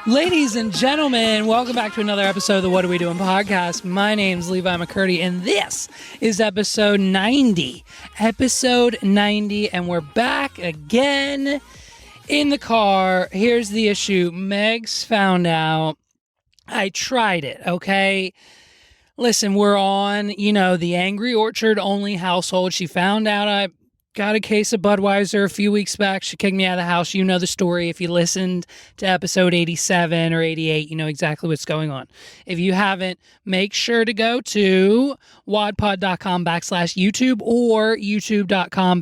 Ladies and gentlemen, welcome back to another episode of the What Are We Doing podcast. My name's Levi McCurdy, and this is episode 90. Episode 90, and we're back again in the car. Here's the issue. Megs found out. I tried it, okay? Listen, we're on, the Angry Orchard only household. She found out I got a case of Budweiser a few weeks back. She kicked me out of the house. You know the story. If you listened to episode 87 or 88, you know exactly what's going on. If you haven't, make sure to go to wadpod.com/YouTube or youtube.com/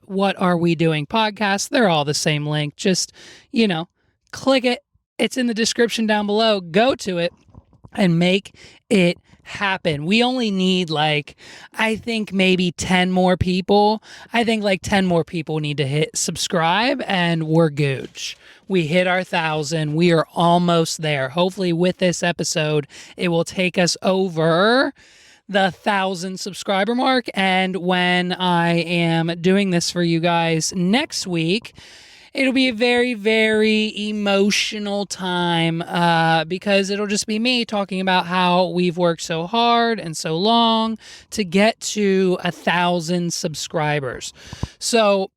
What Are We Doing podcast. They're all the same link. Just, click it. It's in the description down below. Go to it and make it happen. We only need I think maybe 10 more people. I think 10 more people need to hit subscribe and we're gooch. We hit our 1,000. We are almost there. Hopefully with this episode, it will take us over the 1,000 subscriber mark. And when I am doing this for you guys next week, it'll be a very, very emotional time because it'll just be me talking about how we've worked so hard and so long to get to 1,000 subscribers. So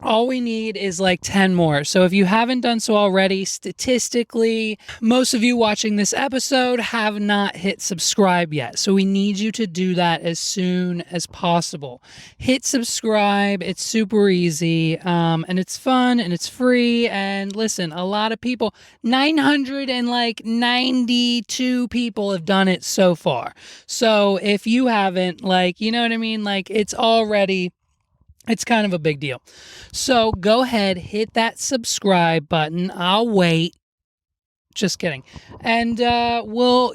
all we need is 10 more. So if you haven't done so already, statistically, most of you watching this episode have not hit subscribe yet. So we need you to do that as soon as possible. Hit subscribe. It's super easy. And it's fun and it's free. And listen, a lot of people, 992 people have done it so far. So if you haven't, you know what I mean? It's kind of a big deal. So go ahead, hit that subscribe button. I'll wait. Just kidding. And we'll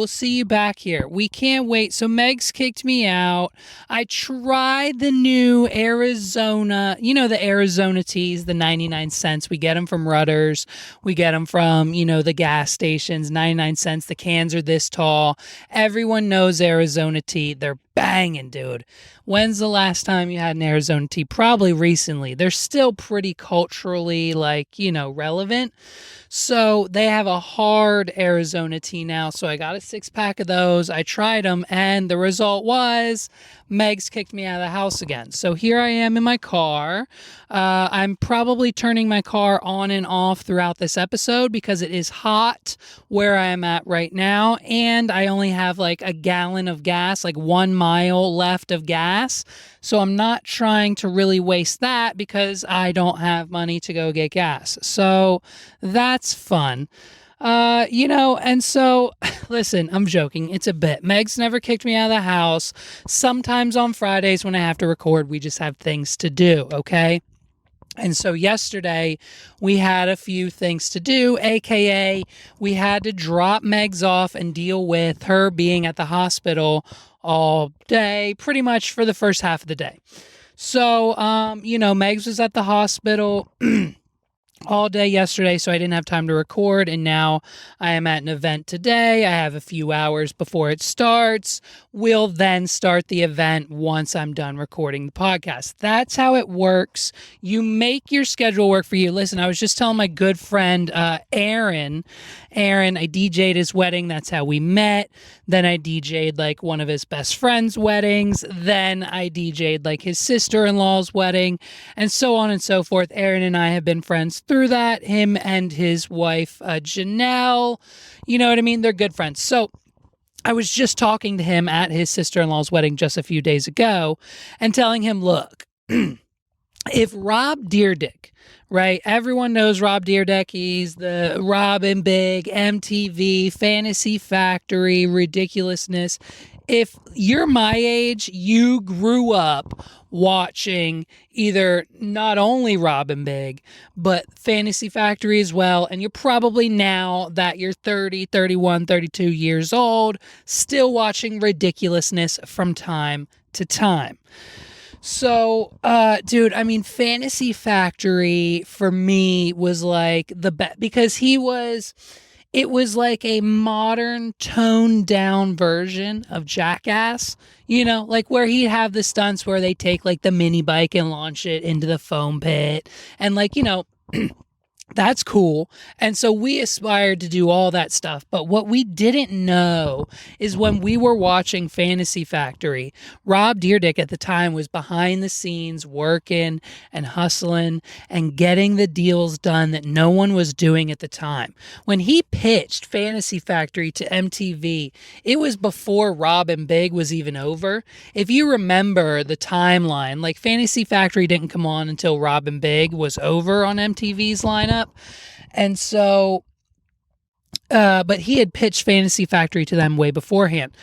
see you back here. We can't wait. So Megs kicked me out. I tried the new Arizona, the Arizona teas, the 99 cents. We get them from Rutter's. We get them from, the gas stations, 99 cents. The cans are this tall. Everyone knows Arizona tea. They're banging, dude. When's the last time you had an Arizona tea? Probably recently. They're still pretty culturally, relevant. So they have a hard Arizona tea now. So I got a 6-pack of those. I tried them, and the result was Megs kicked me out of the house again. So here I am in my car. I'm probably turning my car on and off throughout this episode because it is hot where I am at right now. And I only have a gallon of gas, 1 mile left of gas. So I'm not trying to really waste that because I don't have money to go get gas. So that's fun. And so, listen, I'm joking. It's a bit. Meg's never kicked me out of the house. Sometimes on Fridays when I have to record, we just have things to do, okay? And so yesterday, we had a few things to do, aka we had to drop Megs off and deal with her being at the hospital all day, pretty much for the first half of the day. So, Megs was at the hospital all day yesterday, so I didn't have time to record, and now I am at an event today. I have a few hours before it starts. We'll then start the event once I'm done recording the podcast. That's how it works. You make your schedule work for you. Listen, I was just telling my good friend Aaron, I DJ'd his wedding. That's how we met. Then I DJ'd one of his best friend's weddings. Then I DJ'd his sister-in-law's wedding, and so on and so forth. Aaron and I have been friends through that, him and his wife, Janelle, you know what I mean? They're good friends. So I was just talking to him at his sister-in-law's wedding just a few days ago and telling him, look, if Rob Dyrdek, right? Everyone knows Rob Dyrdek. He's the Robin Big, MTV, Fantasy Factory, Ridiculousness. If you're my age, you grew up watching either not only Robin Big, but Fantasy Factory as well. And you're probably now that you're 30, 31, 32 years old, still watching Ridiculousness from time to time. So, dude, Fantasy Factory for me was the best because it was a modern toned down version of Jackass, where he'd have the stunts where they take the mini bike and launch it into the foam pit and That's cool. And so we aspired to do all that stuff. But what we didn't know is when we were watching Fantasy Factory, Rob Dyrdek at the time was behind the scenes working and hustling and getting the deals done that no one was doing at the time. When he pitched Fantasy Factory to MTV, it was before Rob and Big was even over. If you remember the timeline, like Fantasy Factory didn't come on until Rob and Big was over on MTV's lineup. And so, but he had pitched Fantasy Factory to them way beforehand.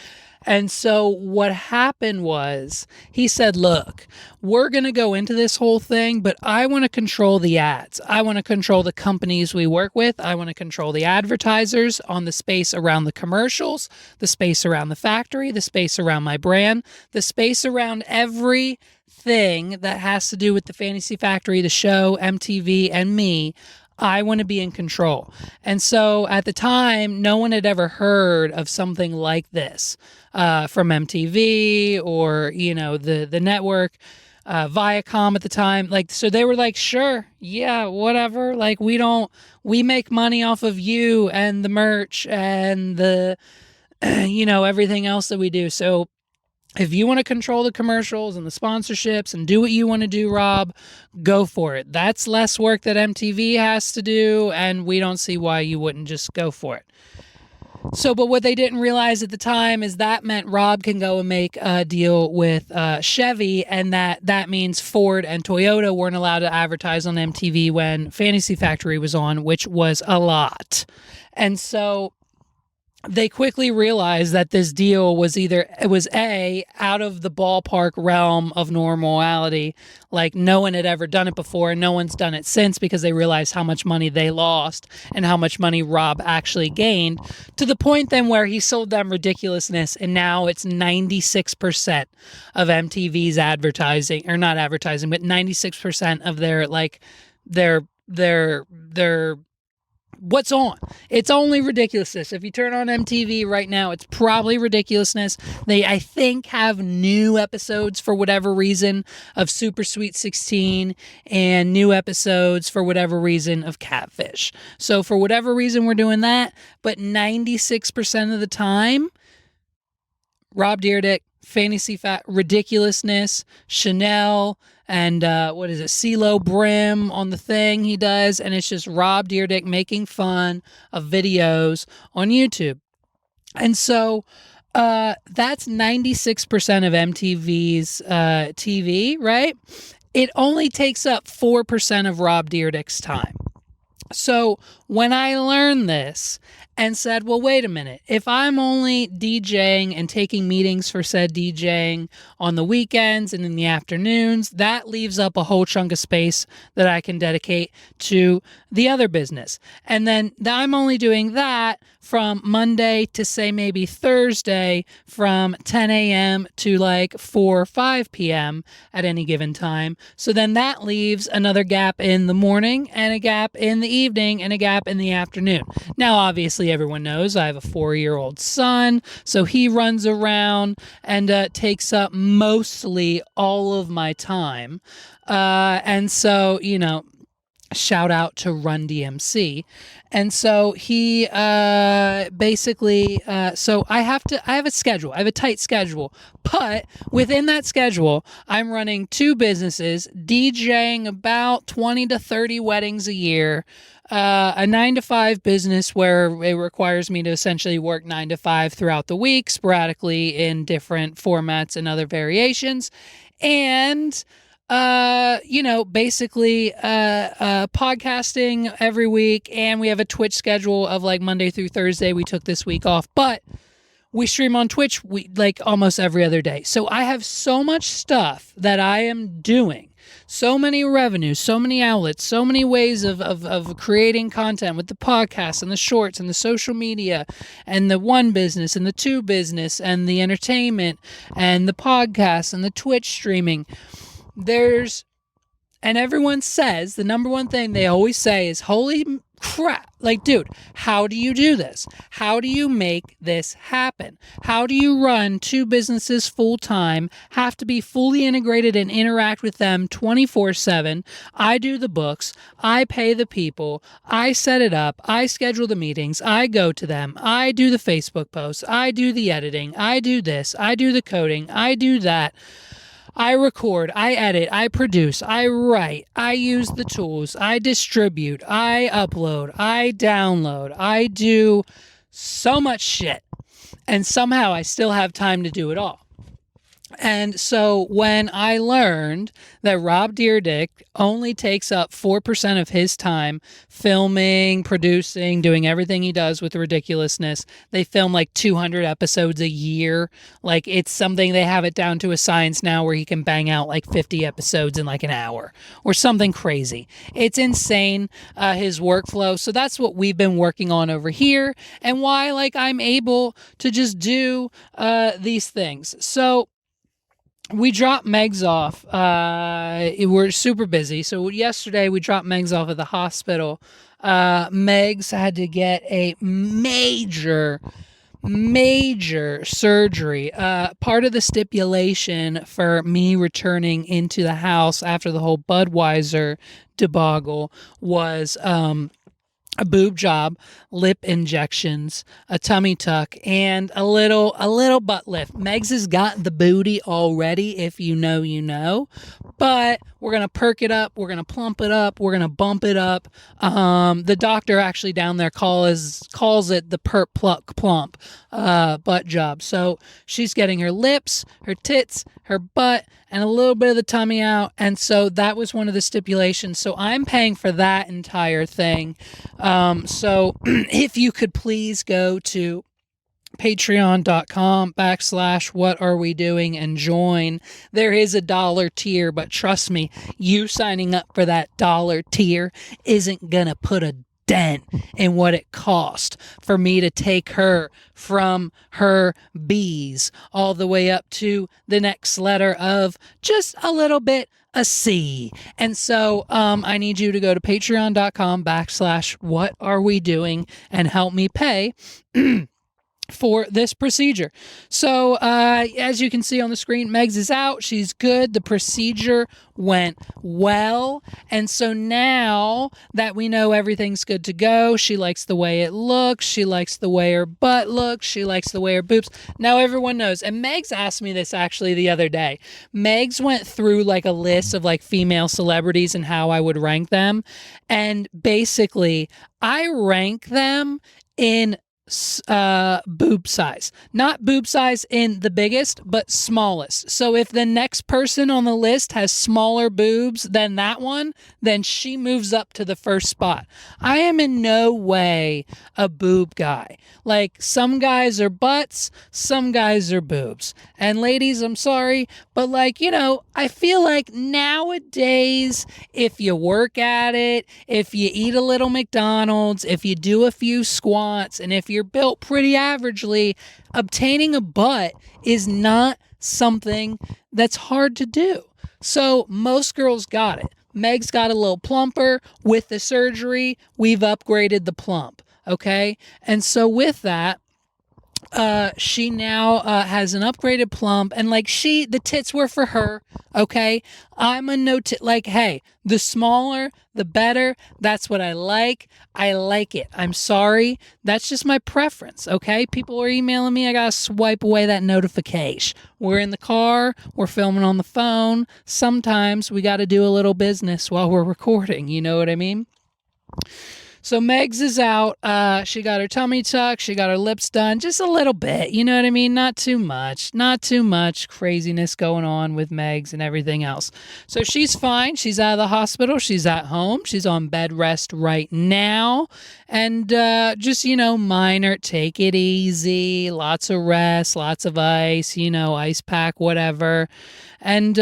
And so what happened was he said, look, we're going to go into this whole thing, but I want to control the ads. I want to control the companies we work with. I want to control the advertisers on the space around the commercials, the space around the factory, the space around my brand, the space around everything that has to do with the Fantasy Factory, the show, MTV, and me. I want to be in control. And so at the time, no one had ever heard of something like this from MTV or, the network, Viacom at the time. Like, so they were like, sure, yeah, whatever. Like, we make money off of you and the merch and the, everything else that we do. So if you want to control the commercials and the sponsorships and do what you want to do, Rob, go for it. That's less work that MTV has to do, and we don't see why you wouldn't just go for it. So, but what they didn't realize at the time is that meant Rob can go and make a deal with Chevy, and that means Ford and Toyota weren't allowed to advertise on MTV when Fantasy Factory was on, which was a lot. And so they quickly realized that this deal was A, out of the ballpark realm of normality, like no one had ever done it before and no one's done it since, because they realized how much money they lost and how much money Rob actually gained, to the point then where he sold them ridiculousness, and now it's 96% of MTV's advertising, or not advertising, but 96% of their what's on. It's only ridiculousness. If you turn on MTV right now, it's probably ridiculousness. They, I think, have new episodes for whatever reason of Super Sweet 16 and new episodes for whatever reason of Catfish. So for whatever reason, we're doing that. But 96% of the time, Rob Dyrdek, ridiculousness, Chanel, and CeeLo Brim on the thing he does, and it's just Rob Dyrdek making fun of videos on YouTube. And so that's 96% of MTV's TV, right? It only takes up 4% of Rob Dyrdek's time. So when I learned this and said, well, wait a minute, if I'm only DJing and taking meetings for said DJing on the weekends and in the afternoons, that leaves up a whole chunk of space that I can dedicate to the other business. And then I'm only doing that from Monday to, say, maybe Thursday from 10 a.m. to like 4 or 5 p.m. at any given time. So then that leaves another gap in the morning and a gap in the evening and a gap in the afternoon. Now, obviously, everyone knows I have a 4-year-old son, so he runs around and takes up mostly all of my time. And so, shout out to Run DMC. And so he basically, so I have a schedule. I have a tight schedule. But within that schedule, I'm running 2 businesses, DJing about 20 to 30 weddings a year, a 9-to-5 business where it requires me to essentially work 9 to 5 throughout the week, sporadically in different formats and other variations. And basically podcasting every week, and we have a Twitch schedule of like Monday through Thursday. We took this week off, but we stream on Twitch like almost every other day. So I have so much stuff that I am doing, so many revenues, so many outlets, so many ways of creating content with the podcast and the shorts and the social media and the 1 business and the 2 business and the entertainment and the podcast and the Twitch streaming. And everyone says, the number one thing they always say is, holy crap. Like, dude, how do you do this? How do you make this happen? How do you run two businesses full time, have to be fully integrated and interact with them 24/7? I do the books, I pay the people, I set it up, I schedule the meetings, I go to them, I do the Facebook posts, I do the editing, I do this, I do the coding, I do that. I record, I edit, I produce, I write, I use the tools, I distribute, I upload, I download, I do so much shit. And somehow I still have time to do it all. And so when I learned that Rob Dyrdek only takes up 4% of his time filming, producing, doing everything he does with ridiculousness, they film like 200 episodes a year. Like, it's something, they have it down to a science now where he can bang out like 50 episodes in like an hour or something crazy. It's insane, his workflow. So that's what we've been working on over here, and why like I'm able to just do these things. So we dropped Megs off. We're super busy. So yesterday we dropped Megs off at the hospital. Megs had to get a major surgery. Part of the stipulation for me returning into the house after the whole Budweiser debacle was a boob job, lip injections, a tummy tuck, and a little butt lift. Megs has got the booty already, if you know, you know. But we're gonna perk it up, we're gonna plump it up, we're gonna bump it up. The doctor actually down there calls it the perp pluck plump butt job. So she's getting her lips, her tits, her butt, and a little bit of the tummy out. And so that was one of the stipulations. So I'm paying for that entire thing. So if you could please go to patreon.com/what are we doing and join. There is a $1 tier, but trust me, you signing up for that $1 tier isn't gonna put a dent in what it cost for me to take her from her B's all the way up to the next letter of just a little bit a C. And so I need you to go to patreon.com/what are we doing and help me pay for this procedure. So as you can see on the screen, Megs is out. She's good. The procedure went well. And so now that we know everything's good to go, she likes the way it looks. She likes the way her butt looks. She likes the way her boobs. Now everyone knows. And Megs asked me this actually the other day. Megs went through like a list of like female celebrities and how I would rank them. And basically I rank them in boob size, not boob size in the biggest, but smallest. So if the next person on the list has smaller boobs than that one, then she moves up to the first spot. I am in no way a boob guy. Like, some guys are butts, some guys are boobs. And ladies, I'm sorry, but like, you know, I feel like nowadays, if you work at it, if you eat a little McDonald's, if you do a few squats, and if you're built pretty averagely, obtaining a butt is not something that's hard to do. So most girls got it. Meg's got a little plumper. With the surgery, we've upgraded the plump. Okay? And so with that, she now has an upgraded plump, and like the tits were for her. Okay, I'm a no tit. Like, hey, the smaller the better. That's what I like. I like it. I'm sorry, that's just my preference. Okay, people are emailing me, I gotta swipe away that notification. We're in the car, we're filming on the phone. Sometimes we gotta do a little business while we're recording, you know what I mean? So Megs is out. She got her tummy tucked. She got her lips done. Just a little bit. You know what I mean? Not too much. Not too much craziness going on with Megs and everything else. So she's fine. She's out of the hospital. She's at home. She's on bed rest right now. And just, you know, minor, take it easy. Lots of rest, lots of ice, you know, ice pack, whatever. And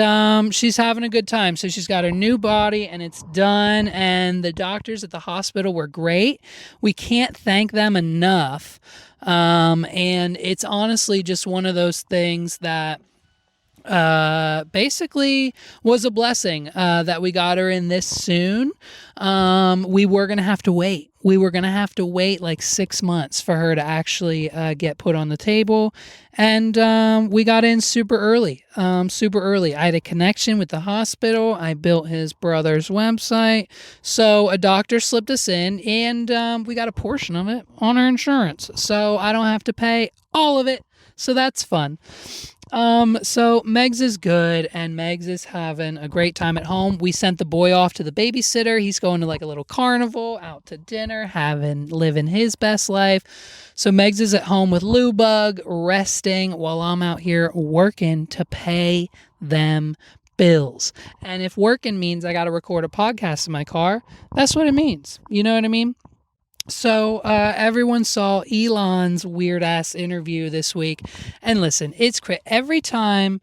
she's having a good time. So she's got her new body and it's done. And the doctors at the hospital were great. We can't thank them enough. And it's honestly just one of those things that basically was a blessing that we got her in this soon. We were going to have to wait. We were going to have to wait like 6 months for her to actually get put on the table. And we got in super early. Super early. I had a connection with the hospital. I built his brother's website. So a doctor slipped us in, and we got a portion of it on our insurance. So I don't have to pay all of it. So that's fun. So Megs is good, and Megs is having a great time at home. We sent the boy off to the babysitter. He's going to like a little carnival, out to dinner, living his best life. So Megs is at home with Lou Bug, resting while I'm out here working to pay them bills. And if working means I got to record a podcast in my car, that's what it means. You know what I mean? So everyone saw Elon's weird ass interview this week, and listen, it's every time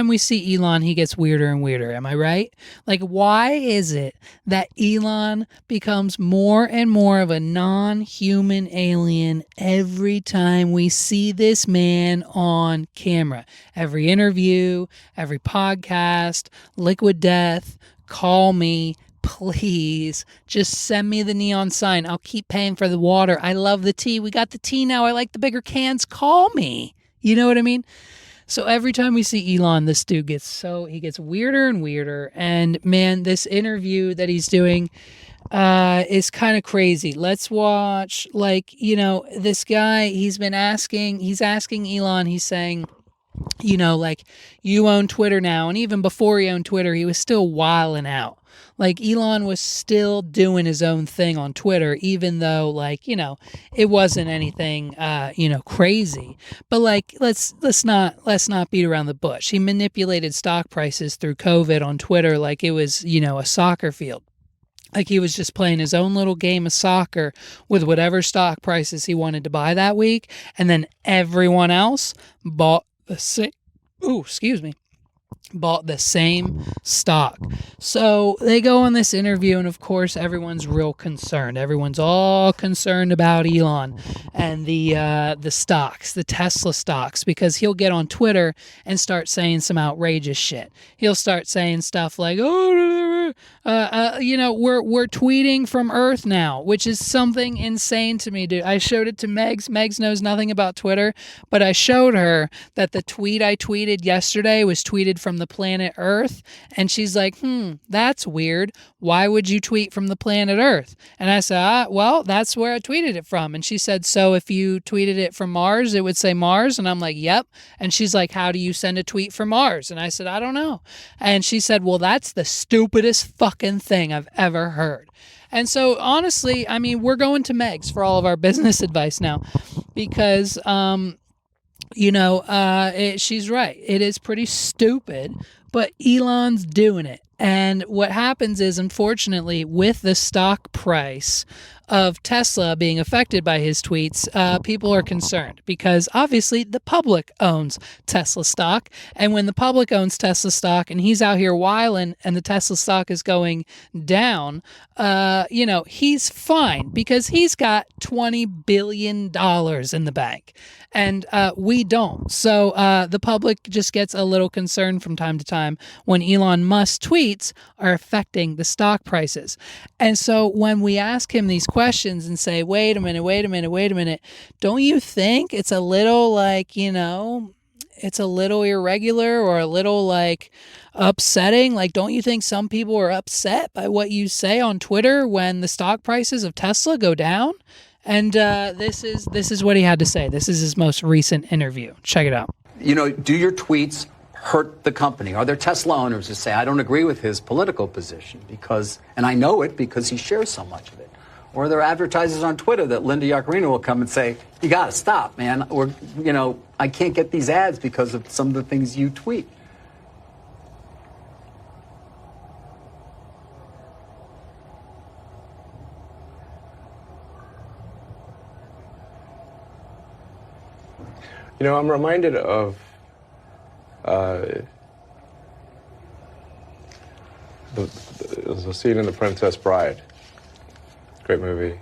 we see Elon, he gets weirder and weirder. Am I right? Like, why is it that Elon becomes more and more of a non-human alien every time we see this man on camera? Every interview, every podcast, Liquid Death, Call Me. Please just send me the neon sign. I'll keep paying for the water. I love the tea. We got the tea now. I like the bigger cans. Call me. You know what I mean? So every time we see Elon, this dude gets weirder and weirder. And man, this interview that he's doing is kind of crazy. Let's watch, this guy, he's asking Elon, he's saying, you own Twitter now. And even before he owned Twitter, he was still wilding out. Like, Elon was still doing his own thing on Twitter, even though, it wasn't anything, crazy. But let's not beat around the bush. He manipulated stock prices through COVID on Twitter like it was, a soccer field. Like, he was just playing his own little game of soccer with whatever stock prices he wanted to buy that week, and then everyone else bought the same. Bought the same stock. So they go on this interview, and of course everyone's real concerned. Everyone's all concerned about Elon and the stocks, the Tesla stocks, because he'll get on Twitter and start saying some outrageous shit. He'll start saying stuff like, we're tweeting from Earth now, which is something insane to me, dude. I showed it to Megs. Megs knows nothing about Twitter, but I showed her that the tweet I tweeted yesterday was tweeted from the planet Earth, and she's like, that's weird. Why would you tweet from the planet Earth? And I said, well, that's where I tweeted it from. And she said, so if you tweeted it from Mars, it would say Mars? And I'm like, yep. And she's like, how do you send a tweet from Mars? And I said, I don't know. And she said, well, that's the stupidest fucking thing I've ever heard. And so, honestly, I mean, we're going to Megs for all of our business advice now, because she's right. It is pretty stupid, but Elon's doing it. And what happens is, unfortunately, with the stock price of Tesla being affected by his tweets, people are concerned because obviously the public owns Tesla stock. And when the public owns Tesla stock and he's out here wilding and the Tesla stock is going down, he's fine because he's got $20 billion in the bank. And we don't. So the public just gets a little concerned from time to time when Elon Musk tweets are affecting the stock prices. And so when we ask him these questions and say, wait a minute, don't you think it's a little it's a little irregular or a little upsetting? Like, don't you think some people are upset by what you say on Twitter when the stock prices of Tesla go down? And this is what he had to say. This is his most recent interview. Check it out. Do your tweets hurt the company? Are there Tesla owners who say, I don't agree with his political position and I know it because he shares so much of it? Or are there advertisers on Twitter that Linda Yaccarino will come and say, you got to stop, man. Or, I can't get these ads because of some of the things you tweet. I'm reminded of the scene in The Princess Bride. Great movie.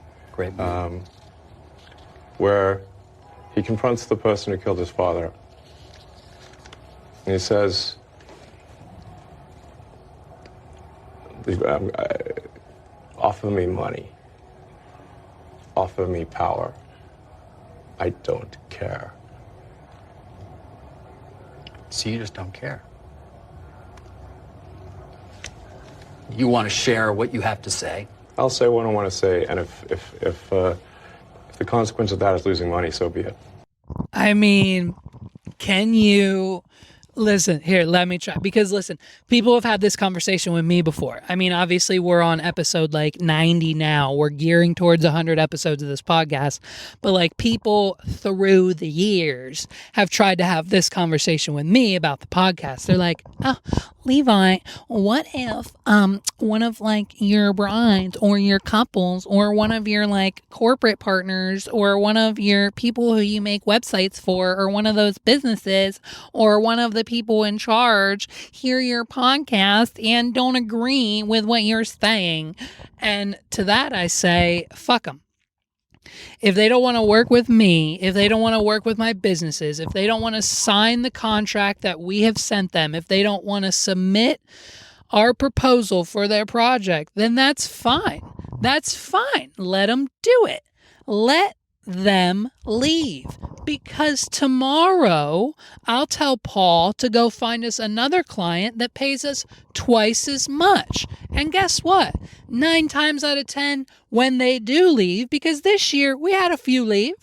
Where he confronts the person who killed his father. And he says, offer me money. Offer me power. I don't care. So you just don't care. You want to share what you have to say. I'll say what I want to say, and if the consequence of that is losing money, so be it. I mean, can you listen here? Let me try, because listen, people have had this conversation with me before. I mean, obviously we're on episode like 90 now. We're gearing towards 100 episodes of this podcast, but like people through the years have tried to have this conversation with me about the podcast. They're like, oh, Levi, what if one of like your brides or your couples or one of your like corporate partners or one of your people who you make websites for or one of those businesses or one of the people in charge hear your podcast and don't agree with what you're saying? And to that I say, fuck them. If they don't want to work with me, if they don't want to work with my businesses, if they don't want to sign the contract that we have sent them, if they don't want to submit our proposal for their project, then that's fine. That's fine. Let them do it. Let them leave. Because tomorrow I'll tell Paul to go find us another client that pays us twice as much. And guess what? 9 times out of 10, when they do leave, because this year we had a few leave.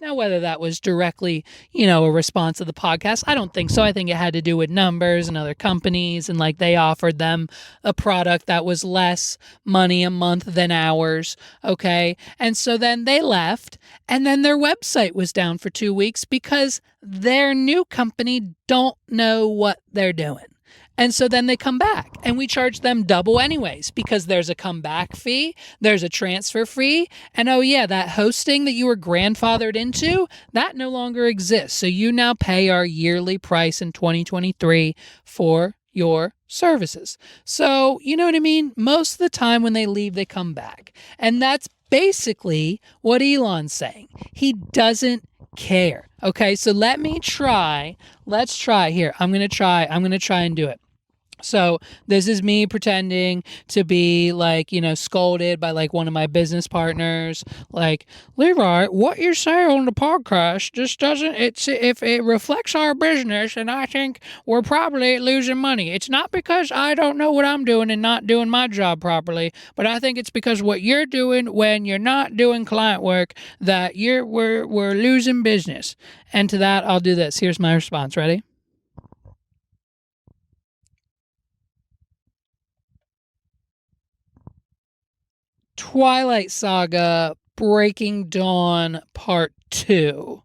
Now, whether that was directly, a response to the podcast, I don't think so. I think it had to do with numbers and other companies, and like they offered them a product that was less money a month than ours. Okay. And so then they left, and then their website was down for 2 weeks because their new company don't know what they're doing. And so then they come back and we charge them double anyways, because there's a comeback fee, there's a transfer fee, and oh yeah, that hosting that you were grandfathered into, that no longer exists. So you now pay our yearly price in 2023 for your services. So, you know what I mean? Most of the time when they leave, they come back. And that's basically what Elon's saying. He doesn't care. Okay, so let's try here. I'm going to try and do it. So this is me pretending to be like, scolded by like one of my business partners. Like, Levi, what you say on the podcast just doesn't, if it reflects our business, and I think we're probably losing money. It's not because I don't know what I'm doing and not doing my job properly, but I think it's because what you're doing when you're not doing client work that we're losing business. And to that, I'll do this. Here's my response. Ready? Twilight Saga Breaking Dawn Part 2.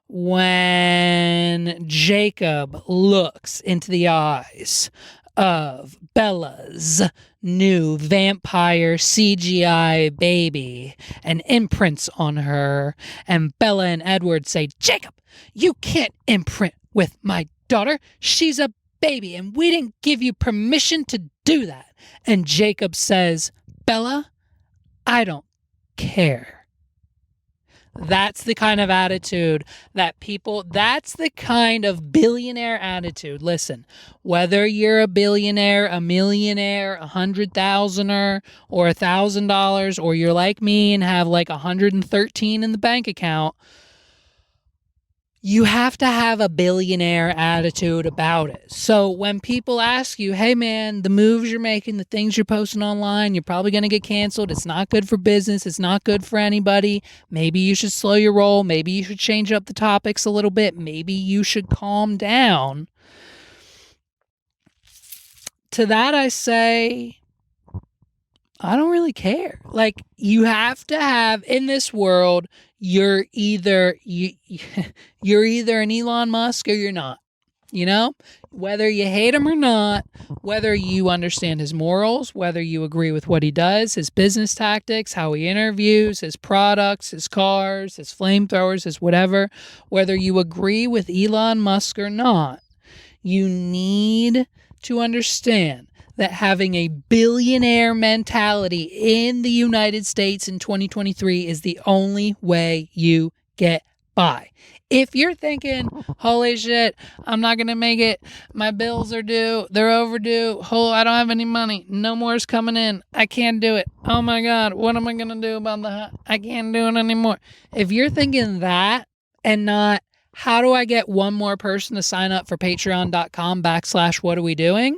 When Jacob looks into the eyes of Bella's new vampire CGI baby and imprints on her, and Bella and Edward say, Jacob, you can't imprint with my daughter. She's a baby and we didn't give you permission to do that. And Jacob says, Bella, I don't care. That's the kind of attitude that that's the kind of billionaire attitude. Listen, whether you're a billionaire, a millionaire, 100,000er, or $1,000, or you're like me and have like 113 in the bank account, you have to have a billionaire attitude about it. So when people ask you, hey man, the moves you're making, the things you're posting online, you're probably going to get canceled. It's not good for business. It's not good for anybody. Maybe you should slow your roll. Maybe you should change up the topics a little bit. Maybe you should calm down. To that I say, I don't really care. Like, you have to have in this world, you're either an Elon Musk or you're not. Whether you hate him or not, whether you understand his morals, whether you agree with what he does, his business tactics, how he interviews, his products, his cars, his flamethrowers, his whatever, whether you agree with Elon Musk or not, you need to understand that having a billionaire mentality in the United States in 2023 is the only way you get buy. If you're thinking, holy shit, I'm not going to make it. My bills are due. They're overdue. I don't have any money. No more is coming in. I can't do it. Oh my God, what am I going to do about I can't do it anymore. If you're thinking that and not, how do I get one more person to sign up for patreon.com/what are we doing?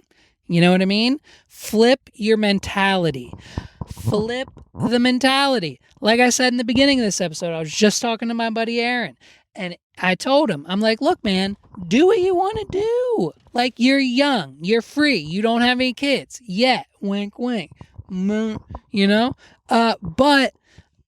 You know what I mean? Flip your mentality. Flip the mentality. Like I said in the beginning of this episode, I was just talking to my buddy Aaron, and I told him, I'm like, look, man, do what you want to do. Like, you're young, you're free, you don't have any kids yet. Wink, wink. You know? But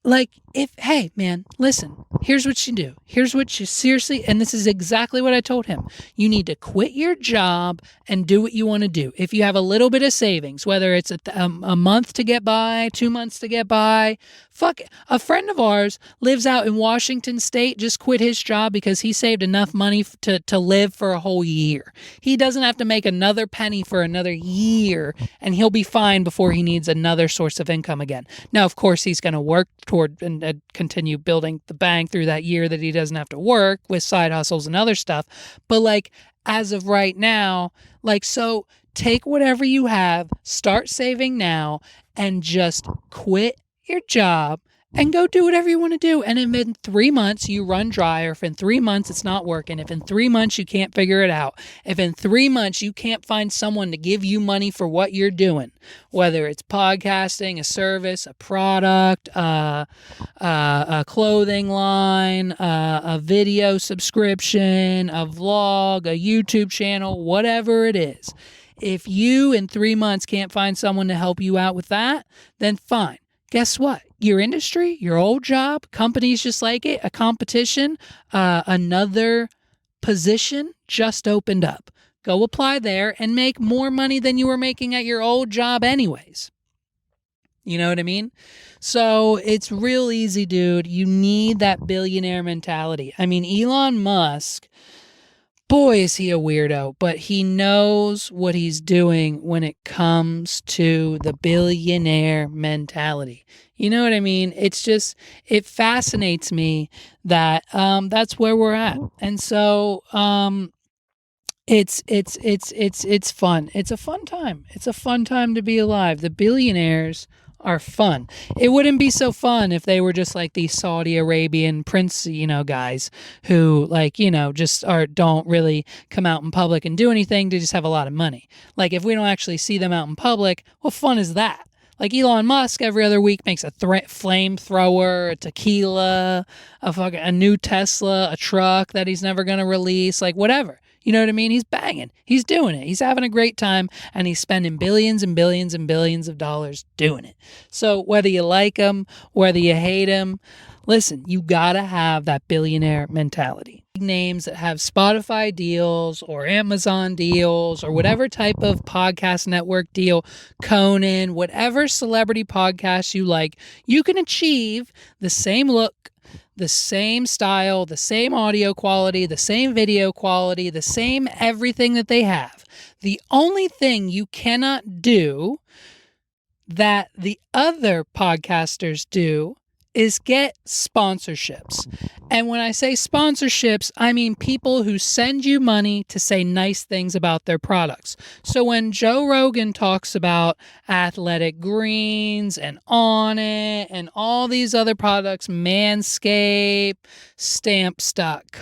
like, hey, man, listen, here's what you do. Here's what you seriously, and this is exactly what I told him. You need to quit your job and do what you want to do. If you have a little bit of savings, whether it's a month to get by, 2 months to get by, fuck it. A friend of ours lives out in Washington State, just quit his job because he saved enough money to live for a whole year. He doesn't have to make another penny for another year, and he'll be fine before he needs another source of income again. Now, of course, he's going to work toward and continue building the bank through that year that he doesn't have to work with side hustles and other stuff. But like, as of right now, like, so take whatever you have, start saving now, and just quit your job and go do whatever you want to do. And if in 3 months you run dry, or if in 3 months it's not working, if in 3 months you can't figure it out, if in 3 months you can't find someone to give you money for what you're doing, whether it's podcasting, a service, a product, a clothing line, a video subscription, a vlog, a YouTube channel, whatever it is, if you in 3 months can't find someone to help you out with that, then fine. Guess what? Your industry, your old job, companies just like it, a competition, another position just opened up. Go apply there and make more money than you were making at your old job anyways. You know what I mean? So it's real easy, dude. You need that billionaire mentality. I mean, Elon Musk, boy, is he a weirdo, but he knows what he's doing when it comes to the billionaire mentality. You know what I mean? It's just, it fascinates me that that's where we're at. And so it's fun. It's a fun time. It's a fun time to be alive. The billionaires are fun. It wouldn't be so fun if they were just like these Saudi Arabian prince, guys who just don't really come out in public and do anything. They just have a lot of money. Like, if we don't actually see them out in public, what fun is that? Like, Elon Musk every other week makes a flamethrower, a tequila, a new Tesla, a truck that he's never going to release, like whatever. You know what I mean? He's banging. He's doing it. He's having a great time, and he's spending billions and billions and billions of dollars doing it. So whether you like him, whether you hate him, listen, you gotta have that billionaire mentality. Names that have Spotify deals or Amazon deals or whatever type of podcast network deal, Conan, whatever celebrity podcast you like, you can achieve the same look, the same style, the same audio quality, the same video quality, the same everything that they have. The only thing you cannot do that the other podcasters do is get sponsorships. And when I say sponsorships, I mean people who send you money to say nice things about their products. So when Joe Rogan talks about Athletic Greens and Onnit and all these other products, Manscaped, Stamps.com,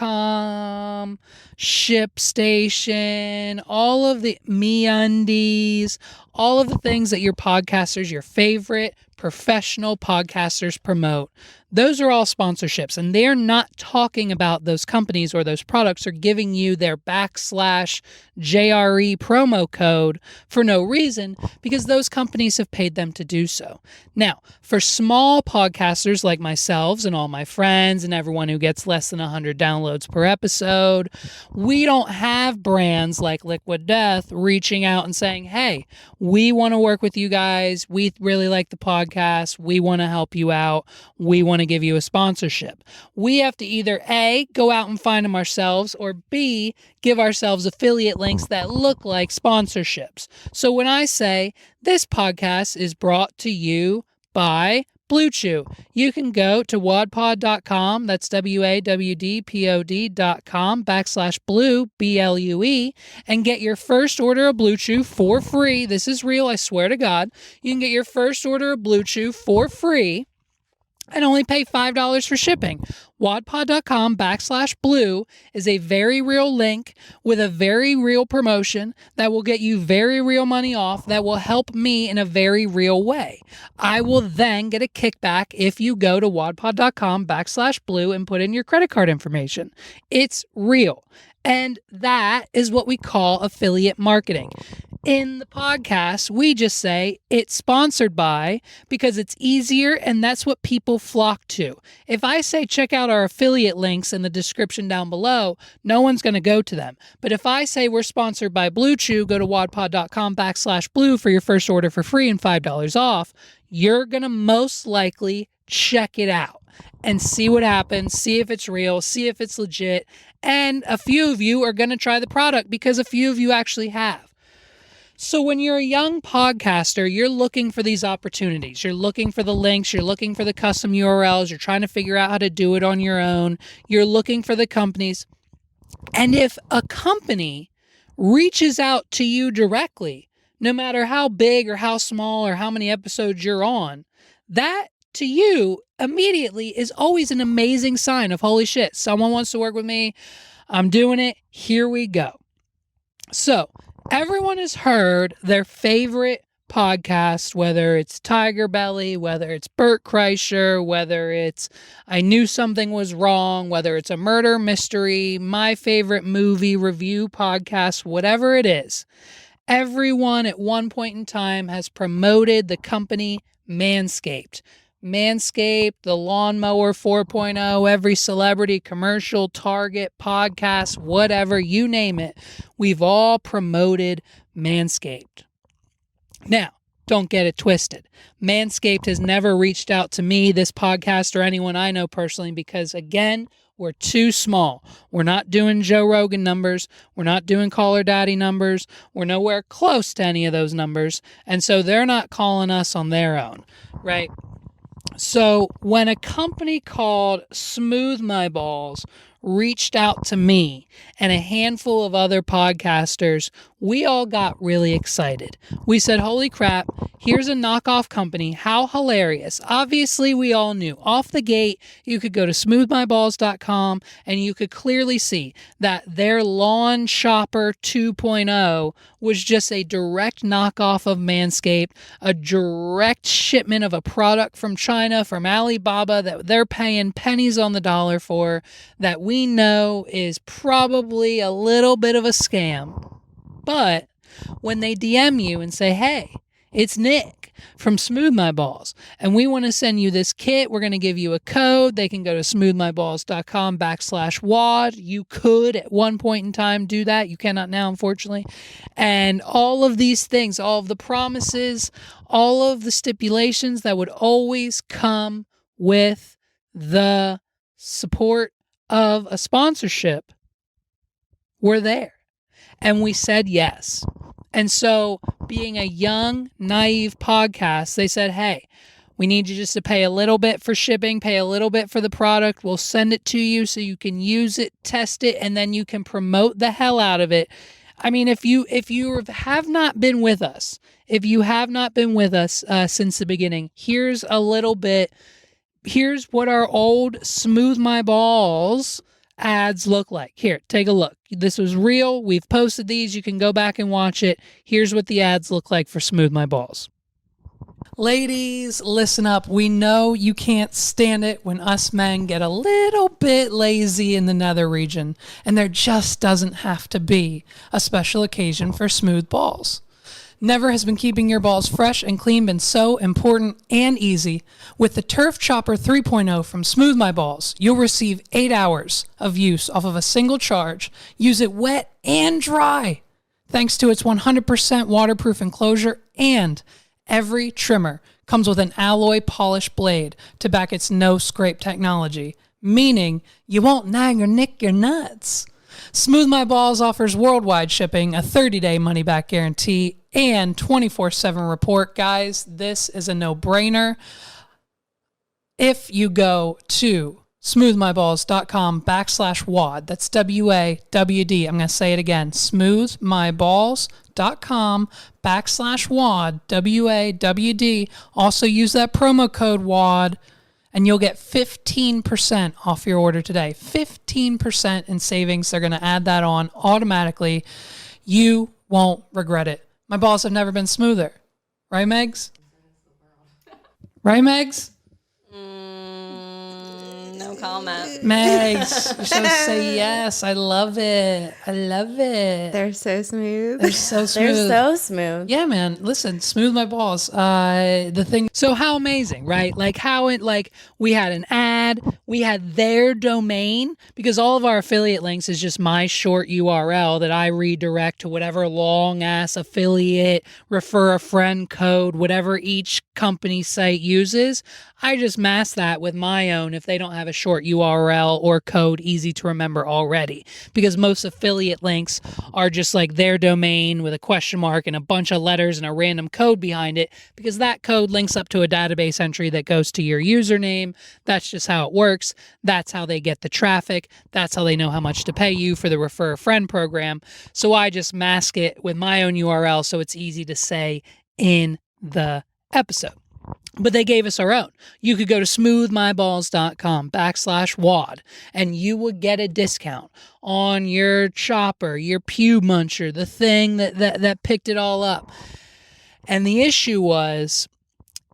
ShipStation, all of the MeUndies, all of the things that your podcasters, your favorite professional podcasters promote, those are all sponsorships, and they're not talking about those companies or those products or giving you their /JRE promo code for no reason, because those companies have paid them to do so. Now, for small podcasters like myself and all my friends and everyone who gets less than 100 downloads per episode, we don't have brands like Liquid Death reaching out and saying, hey, we want to work with you guys. We really like the podcast. We want to help you out. We want to give you a sponsorship. We have to either A, go out and find them ourselves, or B, give ourselves affiliate links that look like sponsorships. So when I say this podcast is brought to you by Blue Chew. You can go to wadpod.com, that's wadpod.com/blue, BLUE, and get your first order of Blue Chew for free. This is real, I swear to God. You can get your first order of Blue Chew for free and only pay $5 for shipping. wadpod.com/blue is a very real link with a very real promotion that will get you very real money off that will help me in a very real way. I will then get a kickback if you go to wadpod.com/blue and put in your credit card information. It's real. And that is what we call affiliate marketing. In the podcast, we just say it's sponsored by because it's easier and that's what people flock to. If I say check out our affiliate links in the description down below, no one's going to go to them. But if I say we're sponsored by Blue Chew, go to wadpod.com/blue for your first order for free and $5 off, you're going to most likely check it out and see what happens, see if it's real, see if it's legit. And a few of you are going to try the product because a few of you actually have. So when you're a young podcaster, you're looking for these opportunities. You're looking for the links. You're looking for the custom URLs. You're trying to figure out how to do it on your own. You're looking for the companies. And if a company reaches out to you directly, no matter how big or how small or how many episodes you're on, that to you immediately is always an amazing sign of, holy shit, someone wants to work with me. I'm doing it. Here we go. So everyone has heard their favorite podcast, whether it's Tiger Belly, whether it's Bert Kreischer, whether it's I Knew Something Was Wrong, whether it's a murder mystery, my favorite movie review podcast, whatever it is. Everyone at one point in time has promoted the company Manscaped. Manscaped, the Lawnmower 4.0, every celebrity commercial, Target, podcast, whatever, you name it. We've all promoted Manscaped. Now, don't get it twisted. Manscaped has never reached out to me, this podcast, or anyone I know personally because, again, we're too small. We're not doing Joe Rogan numbers. We're not doing Caller Daddy numbers. We're nowhere close to any of those numbers. And so they're not calling us on their own, right? So when a company called Smooth My Balls reached out to me and a handful of other podcasters, we all got really excited. We said, holy crap, here's a knockoff company. How hilarious. Obviously, we all knew. Off the gate, you could go to smoothmyballs.com and you could clearly see that their Lawn Shopper 2.0 was just a direct knockoff of Manscaped, a direct shipment of a product from China, from Alibaba, that they're paying pennies on the dollar for, that we know is probably a little bit of a scam. But when they DM you and say, hey, it's Nick from Smooth My Balls, and we want to send you this kit, we're going to give you a code. They can go to smoothmyballs.com/WAD. You could at one point in time do that. You cannot now, unfortunately. And all of these things, all of the promises, all of the stipulations that would always come with the support of a sponsorship were there. And we said yes. And so being a young, naive podcast, they said, hey, we need you just to pay a little bit for shipping, pay a little bit for the product. We'll send it to you so you can use it, test it, and then you can promote the hell out of it. I mean, if you have not been with us, since the beginning, here's a little bit. Here's what our old Smooth My Balls ads look like. Here, take a look. This was real. We've posted these. You can go back and watch it. Here's what the ads look like for Smooth My Balls. Ladies, listen up. We know you can't stand it when us men get a little bit lazy in the nether region, and there just doesn't have to be a special occasion for smooth balls. Never has been keeping your balls fresh and clean been so important and easy. With the Turf Chopper 3.0 from Smooth My Balls, you'll receive 8 hours of use off of a single charge. Use it wet and dry. Thanks to its 100% waterproof enclosure, and every trimmer comes with an alloy polish blade to back its no-scrape technology, meaning you won't nag or nick your nuts. Smooth My Balls offers worldwide shipping, a 30-day money-back guarantee, and 24/7 report. Guys, this is a no-brainer. if you go to smoothmyballs.com/WAD, that's WAWD. I'm going to say it again, smoothmyballs.com/WAD, WAWD. Also use that promo code WAD, and you'll get 15% off your order today. 15% in savings. They're going to add that on automatically. You won't regret it. My balls have never been smoother. Right, Megs? Right, Megs? No comment. Megs, you're supposed to say yes. I love it. I love it. They're so smooth. They're so smooth. They're so smooth. Yeah, man. Listen, smooth my balls. The thing. So how amazing, right? Like how it, like we had an ad, we had their domain, because all of our affiliate links is just my short URL that I redirect to whatever long ass affiliate, refer a friend code, whatever each company site uses. I just mask that with my own if they don't have a short URL or code easy to remember already, because most affiliate links are just like their domain with a question mark and a bunch of letters and a random code behind it, because that code links up to a database entry that goes to your username. That's just how it works. That's how they get the traffic. That's how they know how much to pay you for the refer a friend program. So I just mask it with my own URL so it's easy to say in the episode. But they gave us our own. You could go to smoothmyballs.com/WAD and you would get a discount on your chopper, your pew muncher, the thing that picked it all up. And the issue was,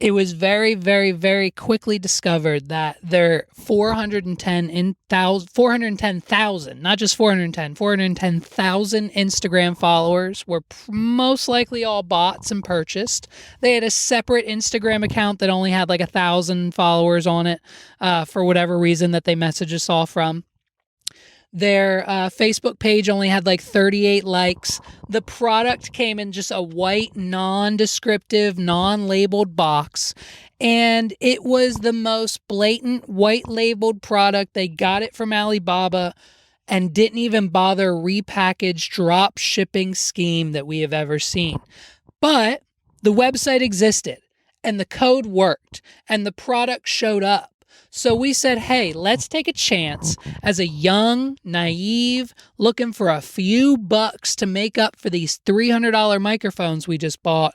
it was very, very, very quickly discovered that their 410,000, not just 410,000 Instagram followers were most likely all bots and purchased. They had a separate Instagram account that only had like 1,000 followers on it for whatever reason that they messaged us all from. Their Facebook page only had like 38 likes. The product came in just a white, non-descriptive, non-labeled box. And it was the most blatant white-labeled product. They got it from Alibaba and didn't even bother repackaged drop shipping scheme that we have ever seen. But the website existed and the code worked and the product showed up. So we said, hey, let's take a chance as a young, naive, looking for a few bucks to make up for these $300 microphones we just bought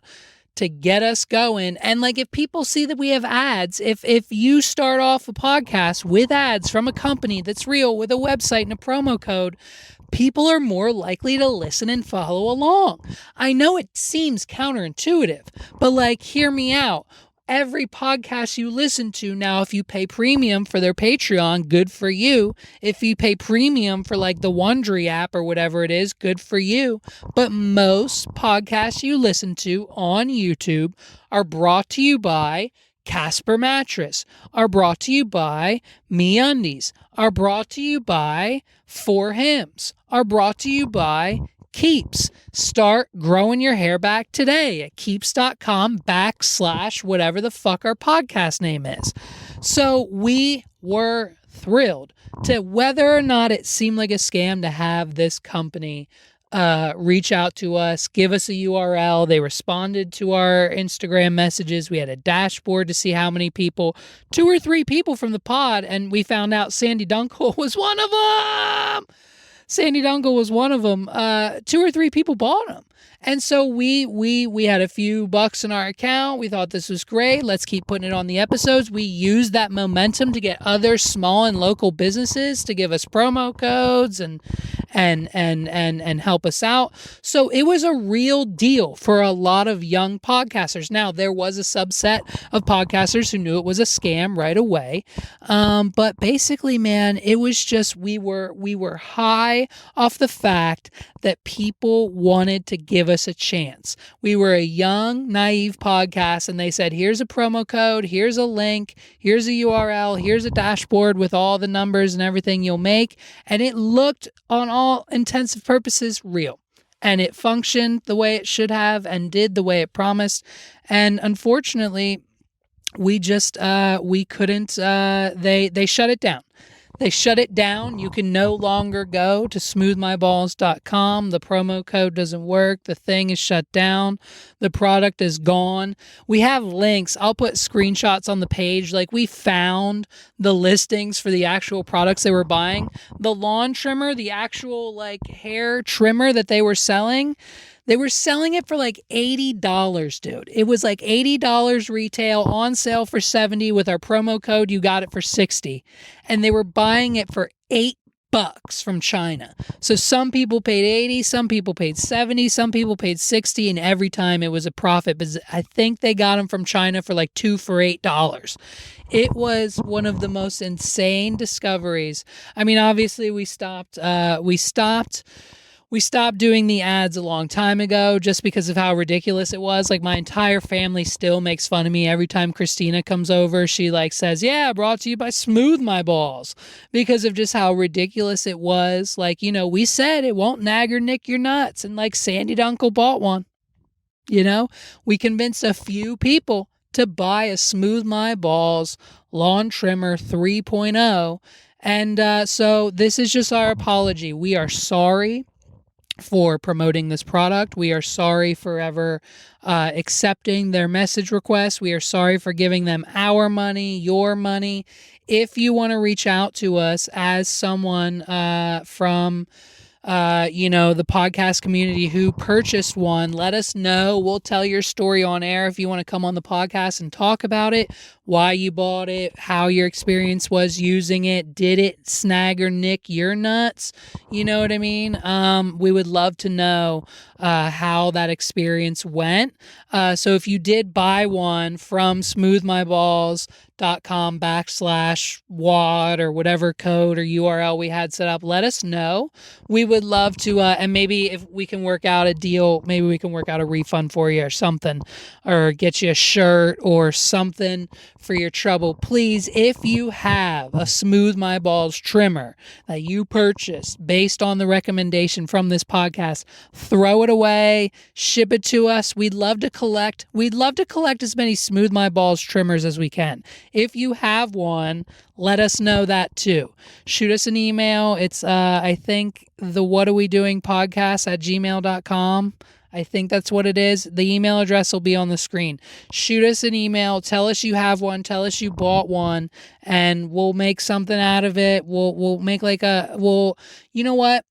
to get us going. And like, if people see that we have ads, if you start off a podcast with ads from a company that's real with a website and a promo code, people are more likely to listen and follow along. I know it seems counterintuitive, but like, hear me out. Every podcast you listen to now, if you pay premium for their Patreon, good for you. If you pay premium for like the Wondery app or whatever it is, good for you. But most podcasts you listen to on YouTube are brought to you by Casper Mattress, are brought to you by MeUndies, are brought to you by 4Hims, are brought to you by Keeps. Start growing your hair back today at keeps.com/ whatever the fuck our podcast name is. So we were thrilled to, whether or not it seemed like a scam, to have this company reach out to us, give us a URL. They responded to our Instagram messages. We had a dashboard to see how many people, 2 or 3 people from the pod, and we found out Sandy Dunkel was one of them. Sandy Dunkel was one of them. 2 or 3 people bought them. And so we had a few bucks in our account. We thought this was great. Let's keep putting it on the episodes. We used that momentum to get other small and local businesses to give us promo codes and help us out. So it was a real deal for a lot of young podcasters. Now, there was a subset of podcasters who knew it was a scam right away. But basically, man, it was just, we were high off the fact that people wanted to give us a chance. We were a young, naive podcast, and they said, here's a promo code, here's a link, here's a URL, here's a dashboard with all the numbers and everything you'll make. And it looked, on all intents and purposes, real. And it functioned the way it should have and did the way it promised. And unfortunately, we just, we couldn't, they shut it down. They shut it down. You can no longer go to smoothmyballs.com. The promo code doesn't work. The thing is shut down. The product is gone. We have links. I'll put screenshots on the page. Like, we found the listings for the actual products they were buying. The lawn trimmer, the actual like hair trimmer that they were selling it for like $80, dude. It was like $80 retail, on sale for $70. With our promo code, you got it for $60. And they were buying it for $8 from China. So some people paid $80, some people paid $70, some people paid $60, and every time it was a profit. But I think they got them from China for like 2 for $8. It was one of the most insane discoveries. I mean, obviously we stopped doing the ads a long time ago just because of how ridiculous it was. Like, my entire family still makes fun of me every time Christina comes over. She like says, yeah, brought to you by Smooth My Balls, because of just how ridiculous it was. Like, you know, we said it won't nag or nick your nuts, and like Sandy Dunkel bought one. You know, we convinced a few people to buy a Smooth My Balls lawn trimmer 3.0. And so this is just our apology. We are sorry for promoting this product. We are sorry for ever accepting their message requests. We are sorry for giving them our money, your money. If you want to reach out to us as someone from the podcast community who purchased one, let us know. We'll tell your story on air if you want to come on the podcast and talk about it, why you bought it, how your experience was using it. Did it snag or nick your nuts? You know what I mean? We would love to know how that experience went. So if you did buy one from smoothmyballs.com/WAD or whatever code or URL we had set up, let us know. We would love to, and maybe if we can work out a deal, maybe we can work out a refund for you or something, or get you a shirt or something for your trouble. Please, if you have a Smooth My Balls trimmer that you purchased based on the recommendation from this podcast, throw it away, ship it to us. We'd love to collect as many Smooth My Balls trimmers as we can. If you have one, let us know that too. Shoot us an email. It's I think the What Are We Doing podcast at gmail.com. I think that's what it is. The email address will be on the screen. Shoot us an email. Tell us you have one. Tell us you bought one, and we'll make something out of it. We'll make like you know what?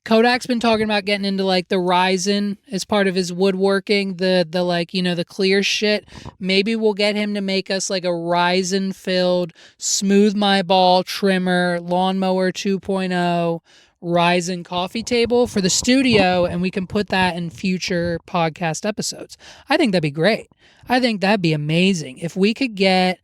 Kodak's been talking about getting into like the Ryzen as part of his woodworking, the like, you know, the clear shit. Maybe we'll get him to make us like a Ryzen filled Smooth My Ball trimmer, lawnmower 2.0, Ryzen coffee table for the studio, and we can put that in future podcast episodes. I think that'd be great. I think that'd be amazing if we could get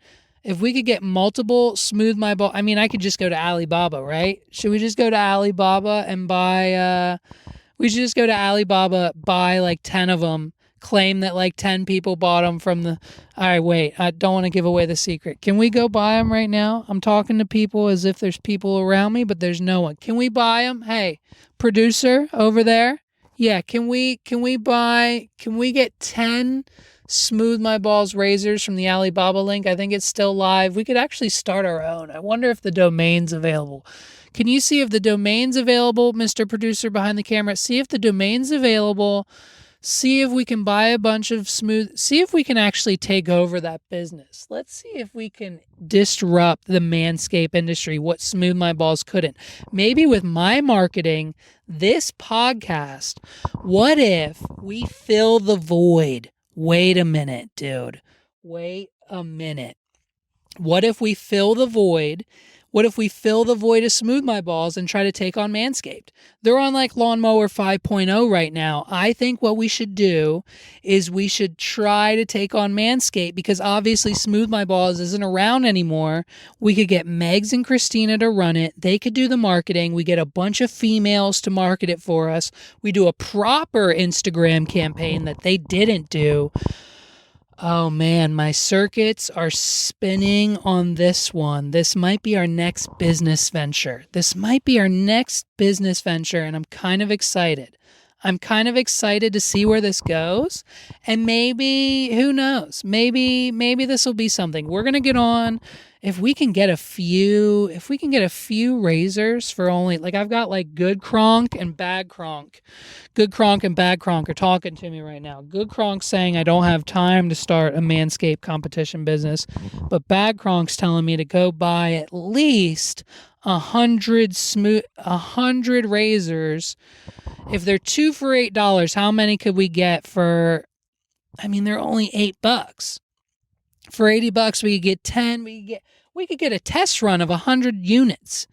multiple Smooth My Ball. I mean, I could just go to Alibaba, right? Should we just go to Alibaba and buy buy like 10 of them, claim that like 10 people bought them from the... All right, wait, I don't want to give away the secret. Can we go buy them right now? I'm talking to people as if there's people around me, but there's no one. Can we buy them? Hey, producer over there? Yeah, can we get 10 Smooth My Balls razors from the Alibaba link? I think it's still live. We could actually start our own. I wonder if the domain's available. Can you see if the domain's available, Mr. Producer behind the camera? See if the domain's available. See if we can buy a bunch of see if we can actually take over that business. Let's see if we can disrupt the manscape industry, what Smooth My Balls couldn't. Maybe with my marketing, this podcast, what if we fill the void? Wait a minute, dude. Wait a minute. What if we fill the void? What if we fill the void of Smooth My Balls and try to take on Manscaped? They're on like Lawnmower 5.0 right now. I think what we should do is we should try to take on Manscaped, because obviously Smooth My Balls isn't around anymore. We could get Megs and Christina to run it. They could do the marketing. We get a bunch of females to market it for us. We do a proper Instagram campaign that they didn't do. Oh man, my circuits are spinning on this one. This might be our next business venture. And I'm kind of excited. To see where this goes. And maybe, who knows? Maybe this will be something. We're going to get on if we can get a few razors for only, like, I've got like Good Kronk and Bad Kronk. Good Kronk and Bad Kronk are talking to me right now. Good Kronk's saying I don't have time to start a Manscaped competition business, but Bad Kronk's telling me to go buy at least 100 razors. If they're 2 for $8, how many could we get for, I mean, they're only $8. For $80, we could get 10. We could get a test run of 100 units.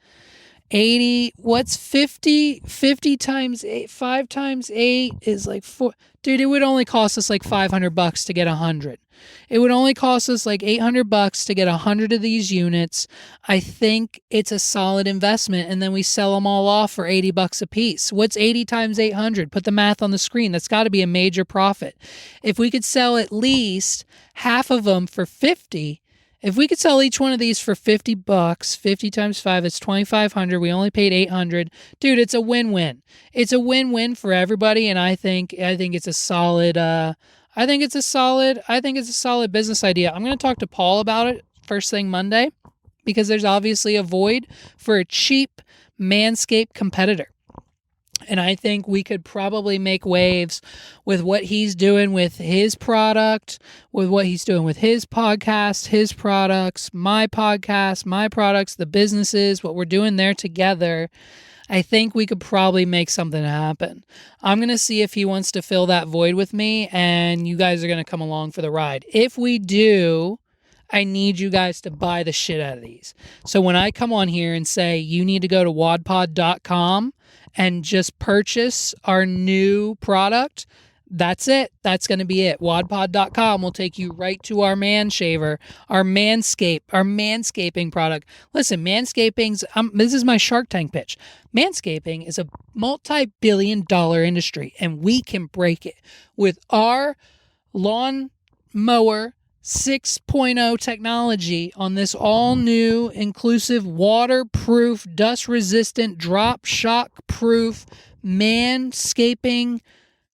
80, what's 50? 50 times 8, 5 times 8 is like 4. Dude, it would only cost us like $500 to get 100. It would only cost us like $800 to get 100 of these units. I think it's a solid investment, and then we sell them all off for $80 a piece. What's 80 times 800? Put the math on the screen. That's got to be a major profit. If we could sell at least half of them for 50, if we could sell each one of these for $50, 50 times 5, it's $2,500. We only paid $800. Dude, it's a win-win. It's a win-win for everybody, and I think it's a solid I think it's a solid business idea. I'm going to talk to Paul about it first thing Monday, because there's obviously a void for a cheap Manscaped competitor. And I think we could probably make waves with what he's doing with his product, with what he's doing with his podcast, his products, my podcast, my products, the businesses, what we're doing there together. I think we could probably make something happen. I'm going to see if he wants to fill that void with me, and you guys are going to come along for the ride. If we do, I need you guys to buy the shit out of these. So when I come on here and say you need to go to wadpod.com and just purchase our new product, that's it. That's going to be it. Wadpod.com will take you right to our man shaver, our manscaping product. Listen, manscaping's, this is my Shark Tank pitch. Manscaping is a multi-billion-dollar industry, and we can break it with our lawn mower 6.0 technology on this all-new, inclusive, waterproof, dust-resistant, drop shock-proof manscaping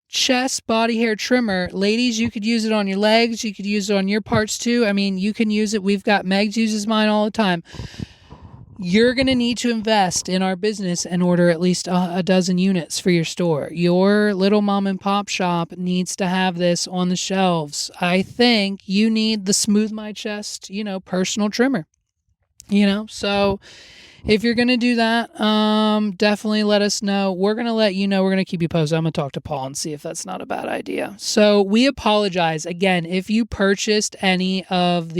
chest body hair trimmer. Ladies, you could use it on your legs. You could use it on your parts too. I mean, you can use it. We've got Megs uses mine all the time. You're going to need to invest in our business and order at least a dozen units for your store. Your little mom and pop shop needs to have this on the shelves. I think you need the Smooth My Chest, personal trimmer. So if you're going to do that, definitely let us know. We're going to let you know. We're going to keep you posted. I'm going to talk to Paul and see if that's not a bad idea. So we apologize. Again, if you purchased any of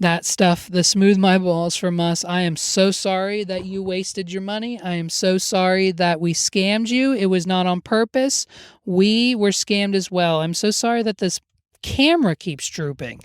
that stuff, the Smooth My Balls from us, I am so sorry that you wasted your money. I am so sorry that we scammed you. It was not on purpose. We were scammed as well. I'm so sorry that this camera keeps drooping.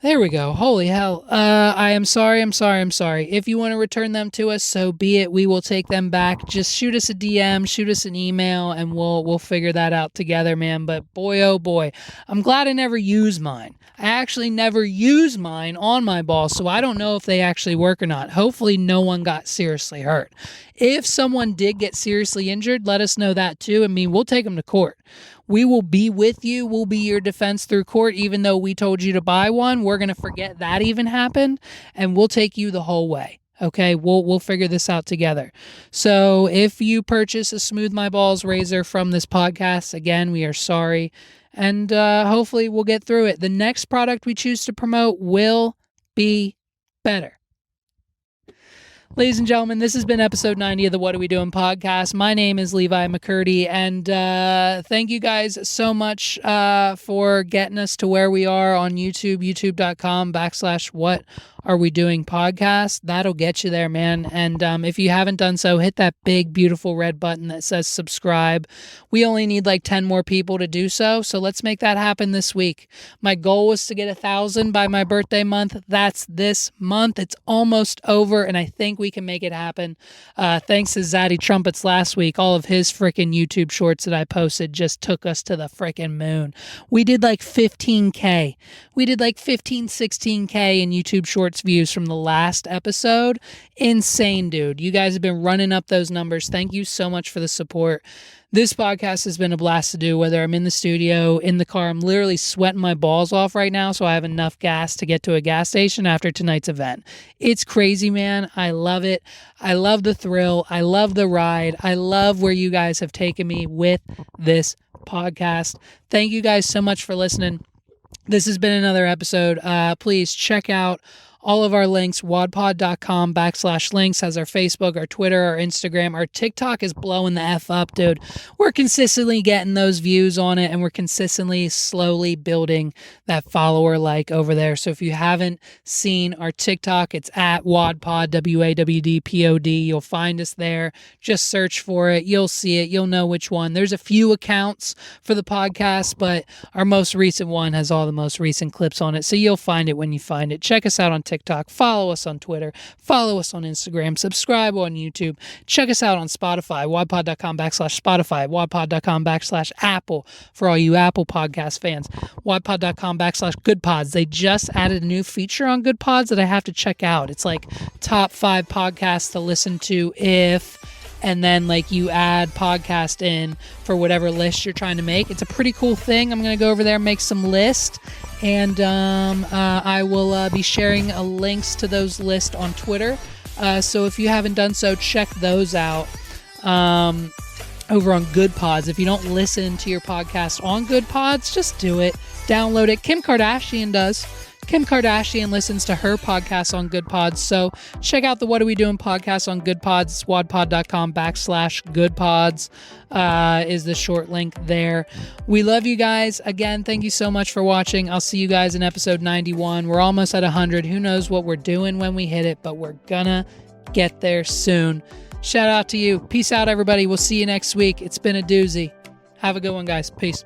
There we go. Holy hell. I am sorry. If you want to return them to us, so be it. We will take them back. Just shoot us a DM, shoot us an email, and we'll figure that out together, man. But boy, oh boy, I'm glad I never used mine. I actually never used mine on my balls, so I don't know if they actually work or not. Hopefully no one got seriously hurt. If someone did get seriously injured, let us know that too. I mean, we'll take them to court. We will be with you. We'll be your defense through court. Even though we told you to buy one, we're going to forget that even happened, and we'll take you the whole way. Okay, we'll figure this out together. So if you purchase a Smooth My Balls razor from this podcast, again, we are sorry, and hopefully we'll get through it. The next product we choose to promote will be better. Ladies and gentlemen, this has been episode 90 of the What Are We Doing podcast. My name is Levi McCurdy, and thank you guys so much for getting us to where we are on YouTube, youtube.com/What Are We Doing podcast. That'll get you there, man. And if you haven't done so, hit that big, beautiful red button that says subscribe. We only need like 10 more people to do so, so let's make that happen this week. My goal was to get 1,000 by my birthday month. That's this month. It's almost over, and I think we can make it happen. Thanks to Zaddy Trumpets last week. All of his freaking YouTube shorts that I posted just took us to the freaking moon. We did like 15K. We did like 15, 16K in YouTube shorts charts views from the last episode. Insane, dude. You guys have been running up those numbers. Thank you so much for the support. This podcast has been a blast to do, whether I'm in the studio, in the car. I'm literally sweating my balls off right now, so I have enough gas to get to a gas station after tonight's event. It's crazy, man. I love it. I love the thrill. I love the ride. I love where you guys have taken me with this podcast. Thank you guys so much for listening. This has been another episode. Please check out all of our links. wadpod.com/links has our Facebook, our Twitter, our Instagram. Our TikTok is blowing the F up, dude. We're consistently getting those views on it, and we're consistently slowly building that follower like over there. So if you haven't seen our TikTok, it's at wadpod, WAWDPOD. You'll find us there. Just search for it. You'll see it. You'll know which one. There's a few accounts for the podcast, but our most recent one has all the most recent clips on it. So you'll find it when you find it. Check us out on TikTok, follow us on Twitter, follow us on Instagram, subscribe on YouTube, check us out on Spotify, wadpod.com/Spotify, wadpod.com/Apple for all you Apple podcast fans, wadpod.com/GoodPods. They just added a new feature on GoodPods that I have to check out. It's like top 5 podcasts to listen to and then like you add podcast in for whatever list you're trying to make. It's a pretty cool thing. I'm going to go over there and make some lists, and I will be sharing links to those lists on Twitter. So if you haven't done so, check those out over on Good Pods. If you don't listen to your podcast on Good Pods, just do it. Download it. Kim Kardashian does. Kim Kardashian listens to her podcast on Good Pods. So check out the What Are We Doing podcast on Good Pods. It's wadpod.com/goodpods is the short link there. We love you guys. Again, thank you so much for watching. I'll see you guys in episode 91. We're almost at 100. Who knows what we're doing when we hit it, but we're gonna get there soon. Shout out to you. Peace out, everybody. We'll see you next week. It's been a doozy. Have a good one, guys. Peace.